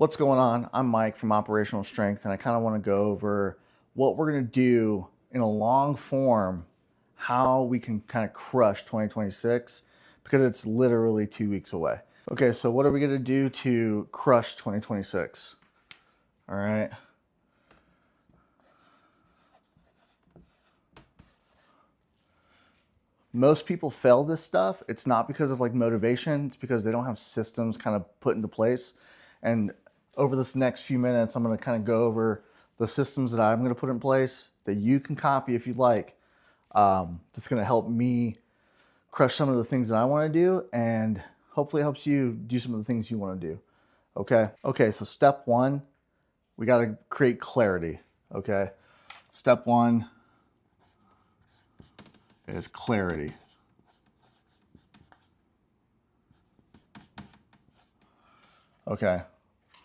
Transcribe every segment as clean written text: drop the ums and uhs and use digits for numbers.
What's going on? I'm Mike from Operational Strength, and I kind of want to go over what we're going to do in a long form, how we can kind of crush 2026 because it's literally 2 weeks away. Okay, so what are we going to do to crush 2026? All right. Most people fail this stuff. It's not because of like motivation, it's because they don't have systems kind of put into place. And over this next few minutes, I'm going to kind of go over the systems that I'm going to put in place that you can copy if you'd like. That's going to help me crush some of the things that I want to do, and hopefully helps you do some of the things you want to do. Okay, so step one, we got to create clarity. Okay, step one is clarity. Okay,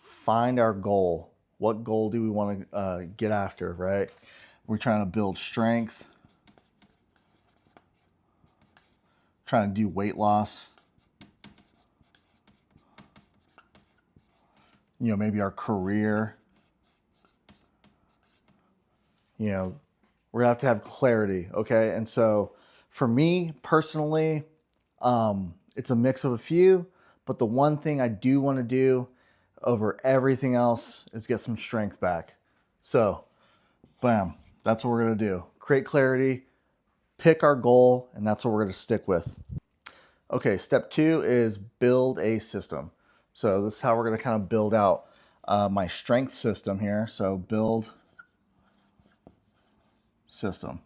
find our goal. What goal do we want to get after, right? We're trying to build strength, trying to do weight loss, maybe our career. We're gonna have clarity, okay? And so for me personally, it's a mix of a few, but the one thing I do want to do over everything else is get some strength back. So, bam, that's what we're gonna do. Create clarity, pick our goal, and that's what we're gonna stick with. Okay, step two is build a system. So this is how we're gonna kind of build out my strength system here. So build system.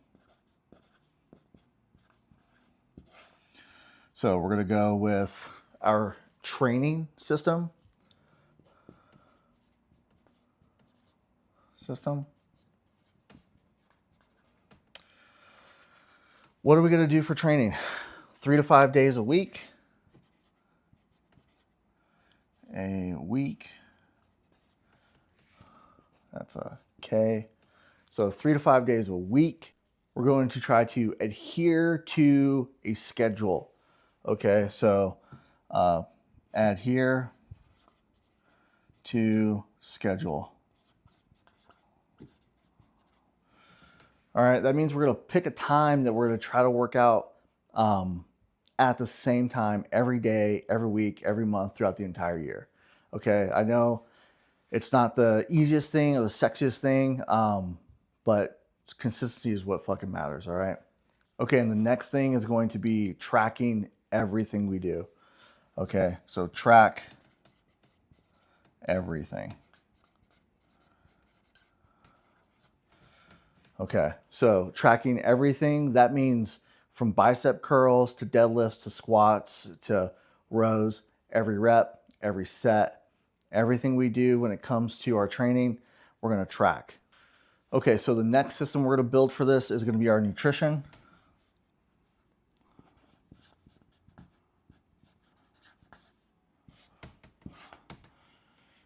So we're going to go with our training system. What are we going to do for training? 3 to 5 days a week. That's a K. So 3 to 5 days a week. We're going to try to adhere to a schedule. Okay, so adhere to schedule. All right, that means we're going to pick a time that we're going to try to work out at the same time every day, every week, every month throughout the entire year. Okay, I know it's not the easiest thing or the sexiest thing, but consistency is what fucking matters, all right? Okay, and the next thing is going to be tracking everything we do. Okay, so track everything. Okay, so tracking everything, that means from bicep curls to deadlifts to squats to rows, every rep, every set, everything we do when it comes to our training, we're gonna track. Okay, so the next system we're gonna build for this is gonna be our nutrition.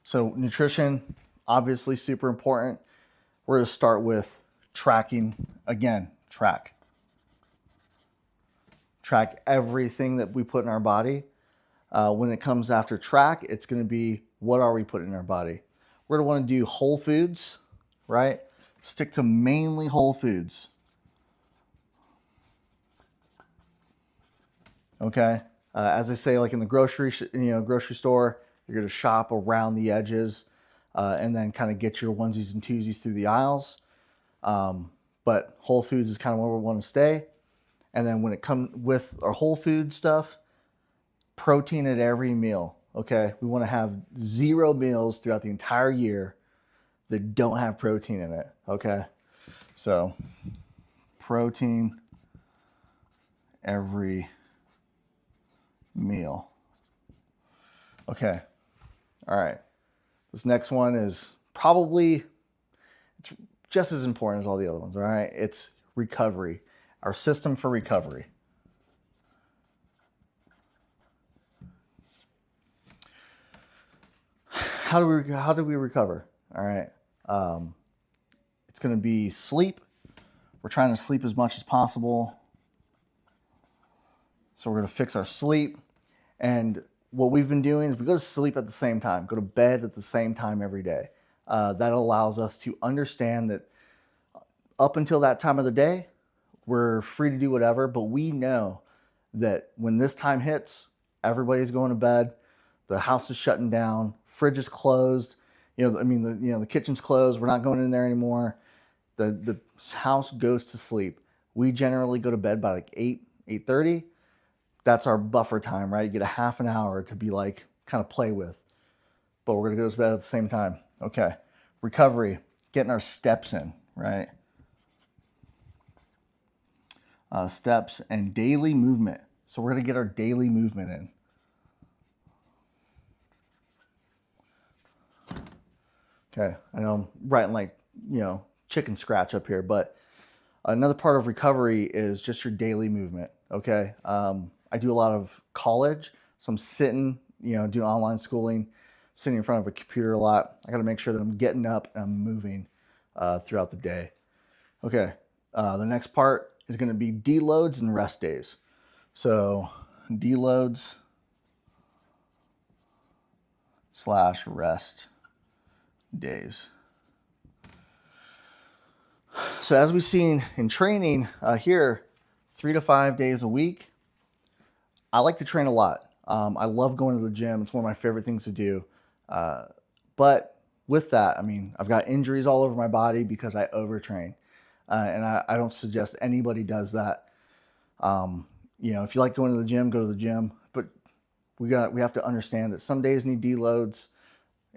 So nutrition, obviously super important. We're gonna start with tracking. Again, track everything that we put in our body. When it comes after track, it's going to be what are we putting in our body. We're going to want to do whole foods, right? Stick to mainly whole foods. Okay, as I say, like in the grocery store, you're going to shop around the edges and then kind of get your onesies and twosies through the aisles. But whole foods is kind of where we want to stay. And then when it comes with our whole food stuff, protein at every meal. Okay, we want to have 0 meals throughout the entire year that don't have protein in it. Okay, so protein every meal. Okay, all right. This next one is probably, it's just as important as all the other ones. All right, it's recovery. Our system for recovery. How do we recover? All right. It's going to be sleep. We're trying to sleep as much as possible. So we're going to fix our sleep. And what we've been doing is we go to sleep at the same time, go to bed at the same time every day. That allows us to understand that up until that time of the day, we're free to do whatever, but we know that when this time hits, everybody's going to bed, the house is shutting down, fridge is closed, the kitchen's closed, we're not going in there anymore. The house goes to sleep. We generally go to bed by like 8:30. That's our buffer time, right? You get a half an hour to be like kind of play with, but we're gonna go to bed at the same time. Okay, recovery, getting our steps in, right? Steps and daily movement. So we're gonna get our daily movement in. Okay, I know I'm writing like, chicken scratch up here, but another part of recovery is just your daily movement, okay? I do a lot of college, so I'm sitting, doing online schooling, sitting in front of a computer a lot. I gotta make sure that I'm getting up and I'm moving throughout the day. Okay, the next part is gonna be deloads and rest days. So deloads / rest days. So as we've seen in training here, 3 to 5 days a week, I like to train a lot. I love going to the gym. It's one of my favorite things to do. But with that, I mean, I've got injuries all over my body because I overtrain. And I don't suggest anybody does that. If you like going to the gym, go to the gym. But we have to understand that some days need deloads,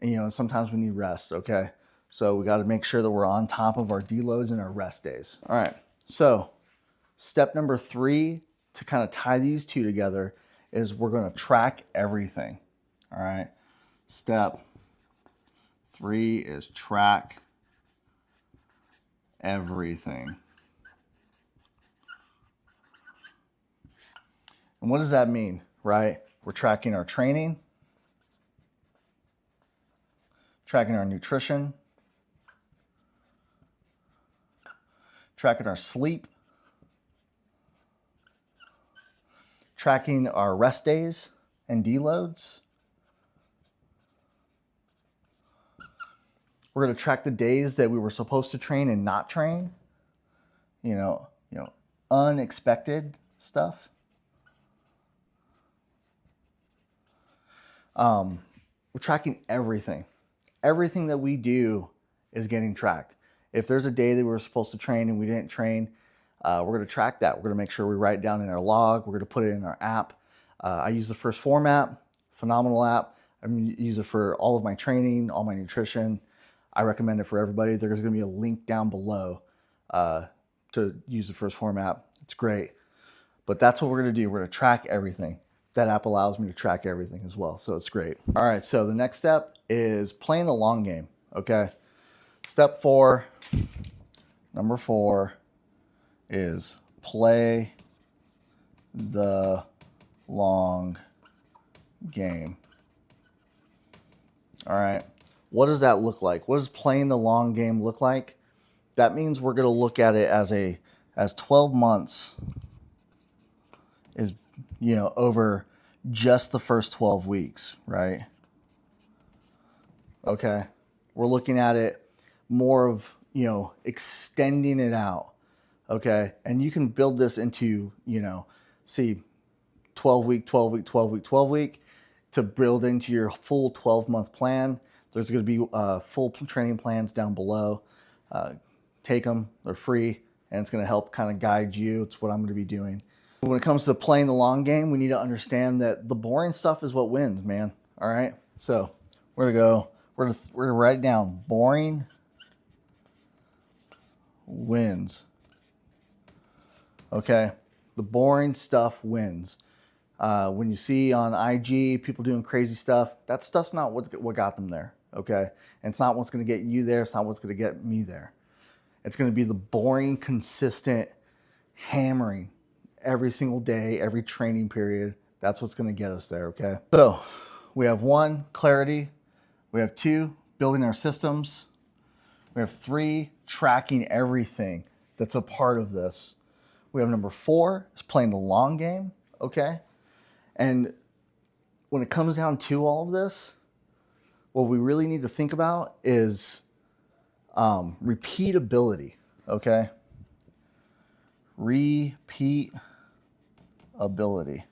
and sometimes we need rest, okay? So we got to make sure that we're on top of our deloads and our rest days. All right, so step number 3 to kind of tie these two together is we're going to track everything. All right, step 3 is track everything. And what does that mean, right? We're tracking our training, tracking our nutrition, tracking our sleep, tracking our rest days and deloads. We're going to track the days that we were supposed to train and not train. Unexpected stuff. We're tracking everything. Everything that we do is getting tracked. If there's a day that we were supposed to train and we didn't train, we're going to track that. We're going to make sure we write it down in our log. We're going to put it in our app. I use the Phorm App, phenomenal app. I use it for all of my training, all my nutrition. I recommend it for everybody. There's going to be a link down below to use the Phorm App. It's great. But that's what we're going to do. We're going to track everything. That app allows me to track everything as well, so it's great. All right, so the next step is playing the long game, okay? Step 4, number 4, is play the long game. All right, what does that look like? What does playing the long game look like? That means we're going to look at it as 12 months is, over just the first 12 weeks, right? Okay, we're looking at it more of, extending it out, okay? And you can build this into, 12 week, 12 week, 12 week, 12 week to build into your full 12-month plan. There's going to be full training plans down below. Take them, they're free, and it's going to help kind of guide you. It's what I'm going to be doing. When it comes to playing the long game, we need to understand that the boring stuff is what wins, man. All right, so we're gonna write down boring wins. Okay, the boring stuff wins. When you see on IG people doing crazy stuff, that stuff's not what got them there. Okay, and it's not what's going to get you there. It's not what's going to get me there. It's going to be the boring, consistent hammering every single day, every training period. That's what's going to get us there. Okay, so we have 1, clarity. We have 2, building our systems. We have 3, tracking everything that's a part of this. We have number 4 is playing the long game, okay? And when it comes down to all of this, what we really need to think about is repeatability, okay? Repeatability.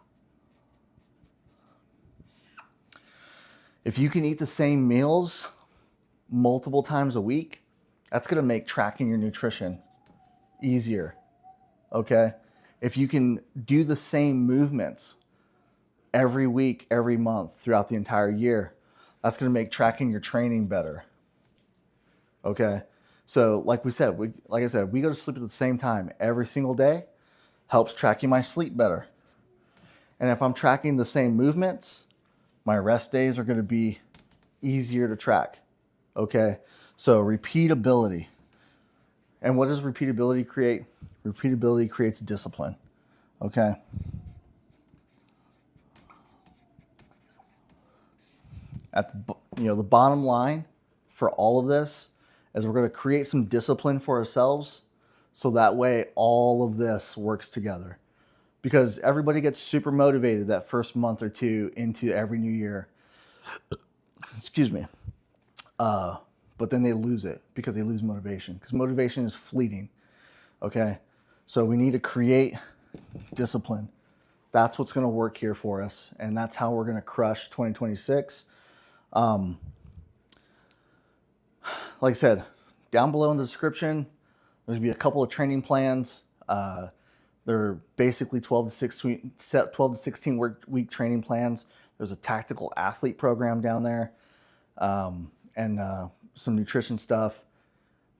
If you can eat the same meals multiple times a week, that's going to make tracking your nutrition easier, okay? If you can do the same movements every week, every month, throughout the entire year, that's going to make tracking your training better, okay? So like I said, we go to sleep at the same time every single day, helps tracking my sleep better. And if I'm tracking the same movements, my rest days are going to be easier to track, okay? So repeatability. And what does repeatability create? Repeatability creates discipline, okay? At the bottom line for all of this is we're going to create some discipline for ourselves, so that way all of this works together. Because everybody gets super motivated that first month or two into every new year. Excuse me. But then they lose it because they lose motivation. Because motivation is fleeting. Okay? So we need to create discipline. That's what's going to work here for us. And that's how we're going to crush 2026. Like I said, down below in the description, there's going to be a couple of training plans. They're basically 12 to 16 week training plans. There's a tactical athlete program down there, and some nutrition stuff.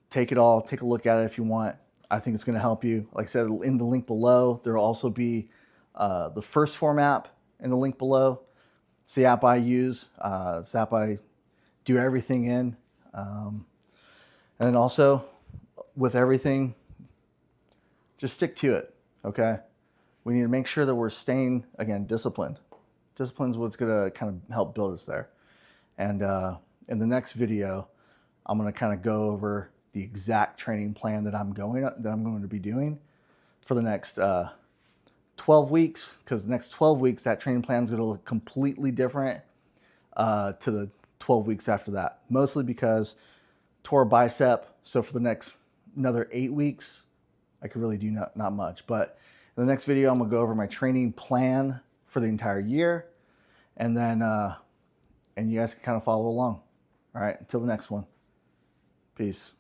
Take it all. Take a look at it if you want. I think it's going to help you. Like I said, in the link below, there will also be the first Phorm app in the link below. It's the app I use. It's the app I do everything in. And then also, with everything, just stick to it. Okay, we need to make sure that we're staying, again, disciplined. Discipline is what's going to kind of help build us there. And in the next video, I'm going to kind of go over the exact training plan that I'm going to be doing for the next 12 weeks. Because the next 12 weeks, that training plan is going to look completely different to the 12 weeks after that. Mostly because tore a bicep. So for the next another 8 weeks, I could really do not much. But in the next video, I'm going to go over my training plan for the entire year. And then, and you guys can kind of follow along. All right, until the next one. Peace.